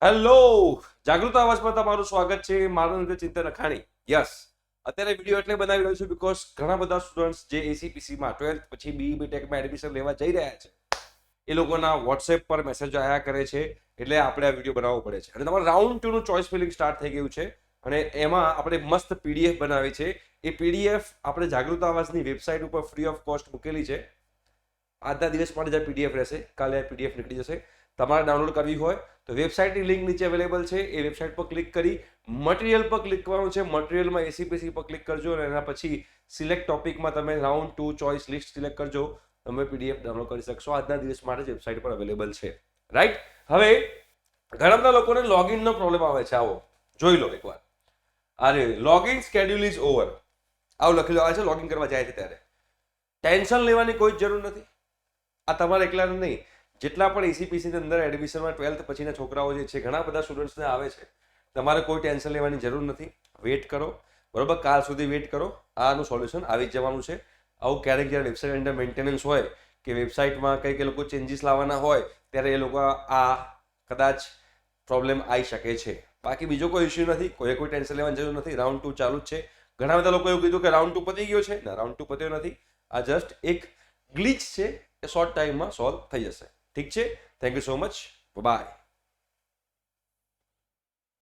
Hello, જાગૃત અવાજમાં તમારું સ્વાગત છે. મારું નામ છે ચિંતન અખાણી. યસ, અત્યારે વિડીયો એટલે બનાવી રહ્યો છું બીકોઝ ઘણા બધા સ્ટુડન્ટ્સ જે એસીપીસીમાં 12th પછી બીઈ બીટેકમાં એડમિશન લેવા જઈ રહ્યા છે એ લોકોના વોટ્સએપ પર મેસેજ આવ્યા કરે છે, એટલે આપણે આ વિડીયો બનાવવો પડે છે. અને તમારું રાઉન્ડ 2 નું ચોઇસ ફિલિંગ સ્ટાર્ટ થઈ ગયું છે અને એમાં આપણે મસ્ત પીડીએફ બનાવી છે. એ પીડીએફ આપણે જાગૃત અવાજની વેબસાઇટ ઉપર ફ્રી ઓફ કોસ્ટ મૂકેલી છે. આજના દિવસ માટે જે પીડીએફ રહેશે, કાલે આ પીડીએફ નીકળી જશે. તમારે ડાઉનલોડ કરવી હોય તો વેબસાઇટની લિંક નીચે અવેલેબલ છે. એ વેબસાઇટ પર ક્લિક કરી મટીરિયલ પર ક્લિક કરવાનું છે. મટીરિયલમાં એસીપીસી પર ક્લિક કરજો અને એના પછી સિલેક્ટ ટોપિકમાં તમે રાઉન્ડ 2 ચોઇસ લિસ્ટ સિલેક્ટ કરજો. તમે પીડીએફ ડાઉનલોડ કરી શકશો. આજના દિવસ માટે જ વેબસાઇટ પર અવેલેબલ છે. રાઈટ. હવે ઘણા બધા લોકોને લોગિનનો પ્રોબ્લેમ આવે છે. આવો જોઈ લો એકવાર. અરે લોગિન સ્કેડ્યુલ ઇઝ ઓવર આવું લખેલું આવે છે લોગિન કરવા જાય છે ત્યારે. ટેન્શન લેવાની કોઈ જ જરૂર નથી. આ તમારે એકલાને નહીં, જેટલા પણ એસીપીસીની અંદર એડમિશનમાં 12th પછીના છોકરાઓ જે છે ઘણા બધા સ્ટુડન્ટ્સને આવે છે. તમારે કોઈ ટેન્શન લેવાની જરૂર નથી. વેઇટ કરો, બરોબર? કાલ સુધી વેઇટ કરો, આનું સોલ્યુશન આવી જ જવાનું છે. આવું ક્યારેક જ્યારે વેબસાઇટ અંડર મેન્ટેનન્સ હોય કે વેબસાઇટમાં કંઈક એ લોકો ચેન્જીસ લાવવાના હોય ત્યારે એ લોકો આ કદાચ પ્રોબ્લેમ આવી શકે છે. બાકી બીજો કોઈ ઇસ્યુ નથી. કોઈ ટેન્શન લેવાની જરૂર નથી. રાઉન્ડ 2 ચાલુ જ છે. ઘણા બધા લોકો એવું કીધું કે રાઉન્ડ 2 પતી ગયો છે. ના, રાઉન્ડ 2 પત્યો નથી. આ જસ્ટ એક ગ્લિચ છે. એ શોર્ટ ટાઈમમાં સોલ્વ થઈ જશે. ઠીક છે. Thank you so much. By.